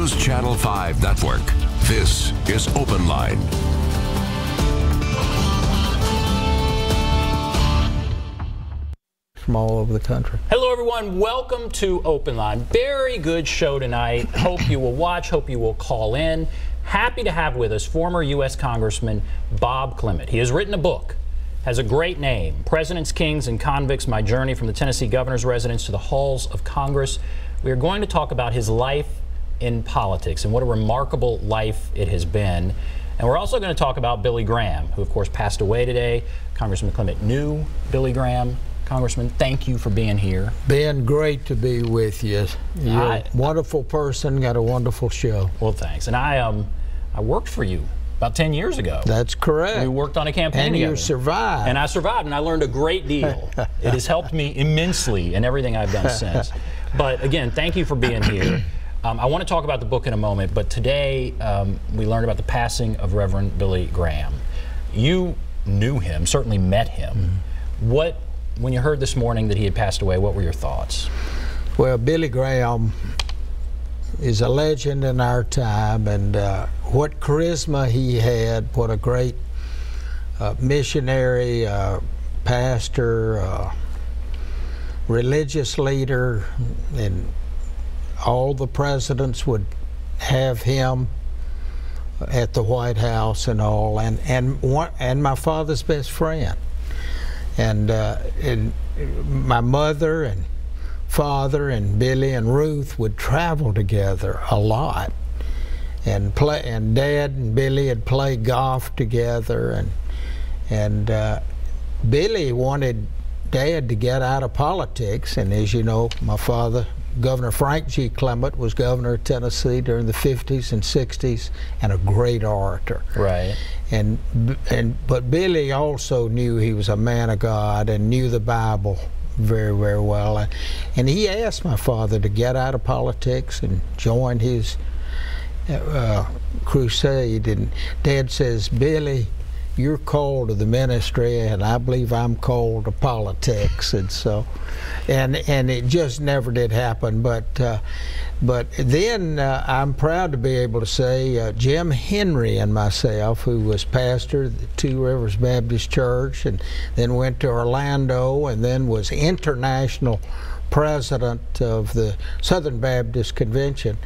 NewsChannel 5 Network. This is Open Line. From all over the country. Hello everyone, welcome to Open Line. Very good show tonight. Hope you will watch, hope you will call in. Happy to have with us former U.S. Congressman Bob Clement. He has written a book, has a great name, Presidents, Kings, and Convicts, My Journey from the Tennessee Governor's Residence to the Halls of Congress. We are going to talk about his life in politics and what a remarkable life it has been. And we're also going to talk about Billy Graham, who of course passed away today. Congressman Clement knew Billy Graham. Congressman, thank you for being here. Ben, great to be with you. You're a wonderful person, got a wonderful show. Well, thanks. And I worked for you about 10 years ago. That's correct. We worked on a campaign together. And you survived. And I survived, and I learned a great deal. It has helped me immensely in everything I've done since. But again, thank you for being here. I want to talk about the book in a moment, but today we learned about the passing of Reverend Billy Graham. You knew him, certainly met him. When you heard this morning that he had passed away, what were your thoughts? Well, Billy Graham is a legend in our time, and what charisma he had, what a great missionary, pastor, religious leader, and all the presidents would have him at the White House and all, and my father's best friend. And my mother and father and Billy and Ruth would travel together a lot, and Dad and Billy had played golf together, and Billy wanted Dad to get out of politics. And as you know, my father, Governor Frank G. Clement, was governor of Tennessee during the 50s and 60s, and a great orator. Right. But Billy also knew he was a man of God and knew the Bible very, very well. And he asked my father to get out of politics and join his crusade. And Dad says, Billy, you're called to the ministry, and I believe I'm called to politics. And so, and it just never did happen. But then I'm proud to be able to say Jim Henry and myself, who was pastor at the Two Rivers Baptist Church, and then went to Orlando, and then was international president of the Southern Baptist Convention.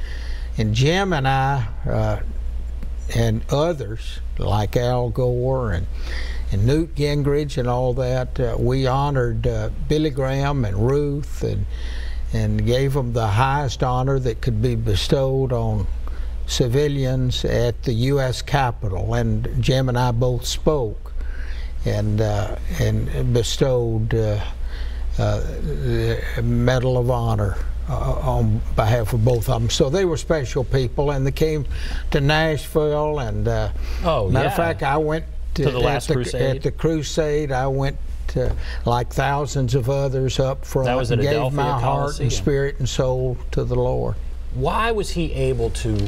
And Jim and I and others like Al Gore and Newt Gingrich and all that, we honored Billy Graham and Ruth and gave them the highest honor that could be bestowed on civilians at the U.S. Capitol. And Jim and I both spoke and bestowed the Medal of Honor on behalf of both of them. So they were special people, and they came to Nashville. And matter of fact, I went to the last crusade. At the crusade, I went like thousands of others up front. That was at and gave Adelphia my heart and spirit and soul to the Lord. Why was he able to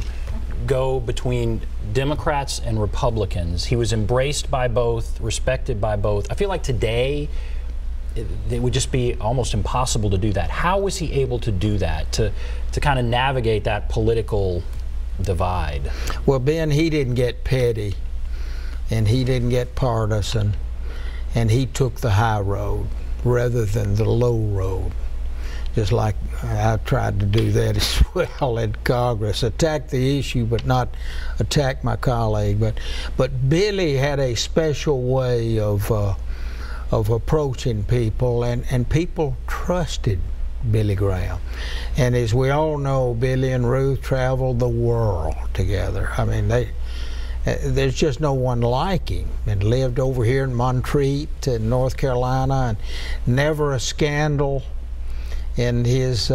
go between Democrats and Republicans? He was embraced by both, respected by both. I feel like today it would just be almost impossible to do that. How was he able to do that, to kind of navigate that political divide? Well, Ben, he didn't get petty, and he didn't get partisan, and he took the high road rather than the low road. Just like I tried to do that as well in Congress, attack the issue but not attack my colleague. But Billy had a special way of approaching people, and people trusted Billy Graham. And as we all know, Billy and Ruth traveled the world together. I mean, there's just no one like him, and lived over here in Montreat in North Carolina, and never a scandal in his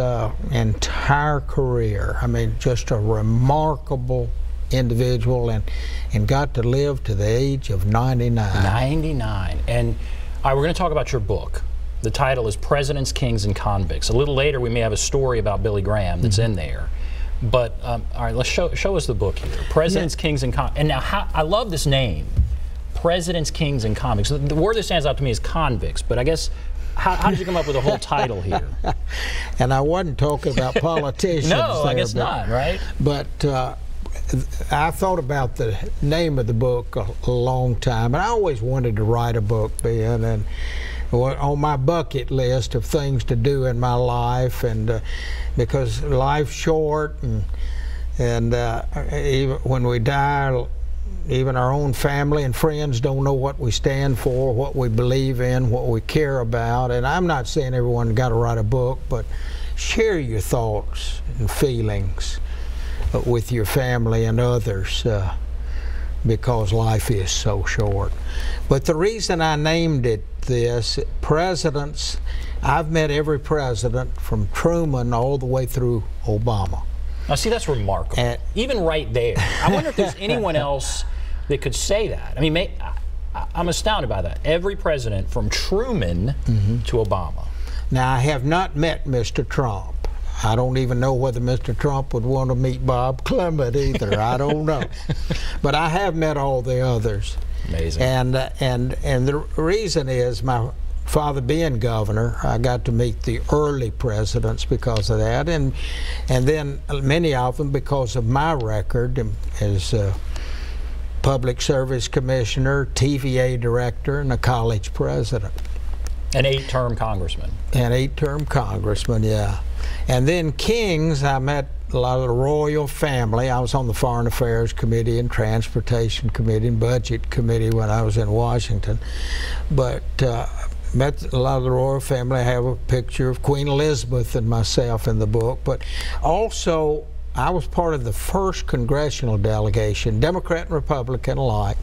entire career. I mean, just a remarkable individual, and got to live to the age of 99. 99. And all right, we're going to talk about your book. The title is Presidents, Kings, and Convicts. A little later, we may have a story about Billy Graham that's in there. But all right, let's show us the book here. Presidents, Kings, and Convicts. And now, I love this name, Presidents, Kings, and Convicts. The word that stands out to me is convicts, but I guess how did you come up with a whole title here? And I wasn't talking about politicians. No, there, I guess not, right? But I thought about the name of the book a long time, and I always wanted to write a book, Ben, and on my bucket list of things to do in my life, and because life's short, and even when we die, even our own family and friends don't know what we stand for, what we believe in, what we care about. And I'm not saying everyone got to write a book, but share your thoughts and feelings with your family and others, because life is so short. But the reason I named it this, presidents, I've met every president from Truman all the way through Obama. Now see, that's remarkable. Even right there. I wonder if there's anyone else that could say that. I mean, I'm astounded by that. Every president from Truman to Obama. Now, I have not met Mr. Trump. I don't even know whether Mr. Trump would want to meet Bob Clement either. I don't know. But I have met all the others. Amazing. And the reason is, my father being governor, I got to meet the early presidents because of that, and then many of them because of my record as public service commissioner, TVA director, and a college president. An 8-term congressman. An 8-term congressman, yeah. And then kings, I met a lot of the royal family. I was on the Foreign Affairs Committee and Transportation Committee and Budget Committee when I was in Washington. But met a lot of the royal family. I have a picture of Queen Elizabeth and myself in the book. But also, I was part of the first congressional delegation, Democrat and Republican alike,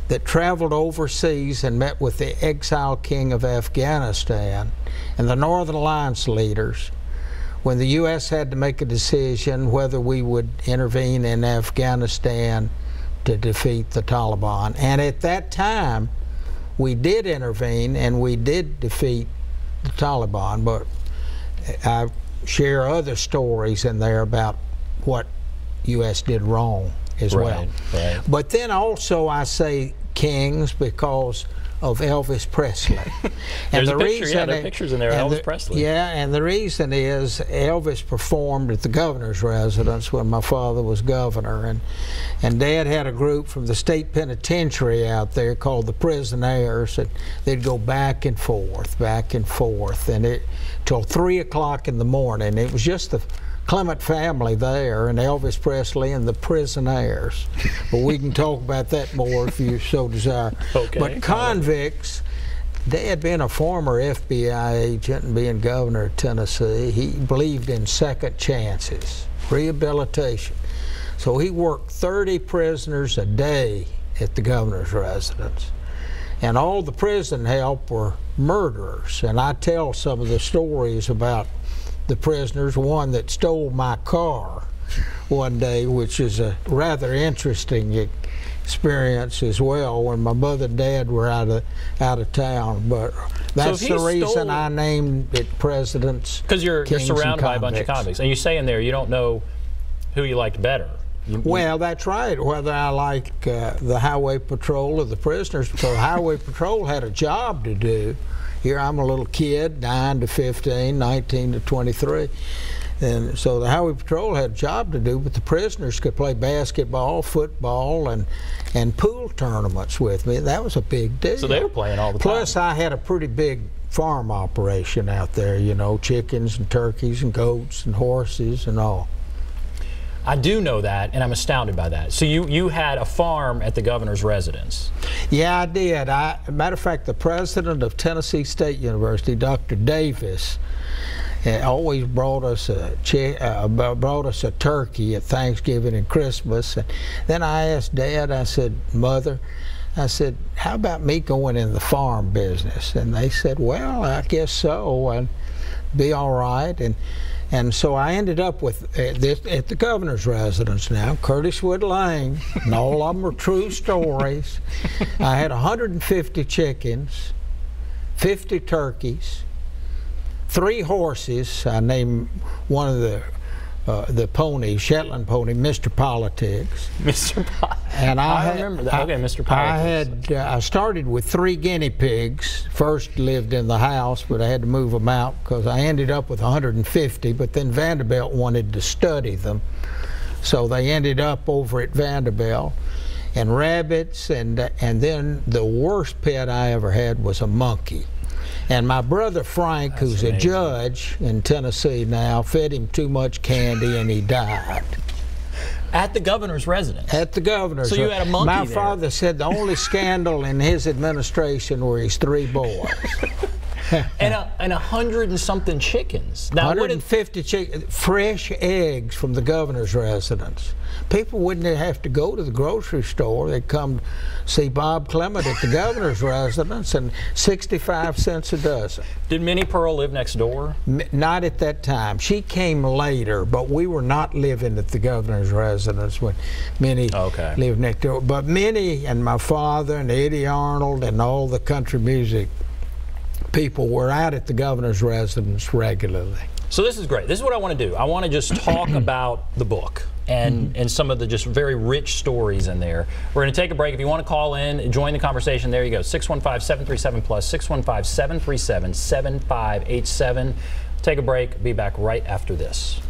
that traveled overseas and met with the exiled king of Afghanistan and the Northern Alliance leaders when the U.S. had to make a decision whether we would intervene in Afghanistan to defeat the Taliban. And at that time, we did intervene and we did defeat the Taliban, but I share other stories in there about what U.S. did wrong as well. Right. But then also I say kings because of Elvis Presley. And there are pictures in there of Elvis Presley. Yeah, and the reason is Elvis performed at the governor's residence when my father was governor, and Dad had a group from the state penitentiary out there called the Prisonaires, and they'd go back and forth, and it till 3 o'clock in the morning. It was just the Clement family there, and Elvis Presley and the Prisonaires. But we can talk about that more if you so desire. Okay. But convicts, Dad being a former FBI agent and being governor of Tennessee, he believed in second chances, rehabilitation. So he worked 30 prisoners a day at the governor's residence. And all the prison help were murderers. And I tell some of the stories about the prisoners, one that stole my car one day, which is a rather interesting experience as well, when my mother and dad were out of town. But that's the reason I named it Presidents. Because you're surrounded by a bunch of convicts, and you say in there you don't know who you liked better. Well, that's right. Whether I like the Highway Patrol or the prisoners, because the Highway Patrol had a job to do. Here I'm a little kid, 9 to 15, 19 to 23. And so the Highway Patrol had a job to do, but the prisoners could play basketball, football, and pool tournaments with me. That was a big deal. So they were playing all the time. Plus, I had a pretty big farm operation out there, you know, chickens and turkeys and goats and horses and all. I do know that, and I'm astounded by that. So you had a farm at the governor's residence. Yeah, I did. Matter of fact, the president of Tennessee State University, Dr. Davis, always brought us a turkey at Thanksgiving and Christmas. And then I asked Dad, I said, Mother, I said, how about me going in the farm business? And they said, well, I guess so, and be all right. And so I ended up with this at the governor's residence now, Curtis Wood Lane, and all of them are true stories. I had 150 chickens, 50 turkeys, 3 horses. I named one of the the pony, Shetland pony, Mr. Politics. Mr. Politics. And I remember that. Okay, Mr. Politics. I started with 3 guinea pigs. First lived in the house, but I had to move them out because I ended up with 150, but then Vanderbilt wanted to study them. So they ended up over at Vanderbilt. And rabbits, and then the worst pet I ever had was a monkey. And my brother Frank, who's a judge in Tennessee now, fed him too much candy and he died. At the governor's residence? At the governor's. So you had a monkey there. My father said the only scandal in his administration were his 3 boys. and 100 and something chickens. Now, 150 chickens, fresh eggs from the governor's residence. People wouldn't have to go to the grocery store. They'd come see Bob Clement at the governor's residence, and 65 cents a dozen. Did Minnie Pearl live next door? Not at that time. She came later, but we were not living at the governor's residence when Minnie lived next door. But Minnie and my father and Eddie Arnold and all the country music people were out at the governor's residence regularly. So this is great. This is what I want to do. I want to just talk about the book and some of the just very rich stories in there. We're going to take a break. If you want to call in, join the conversation, there you go. 615-737-PLUS, 615-737-7587. Take a break. Be back right after this.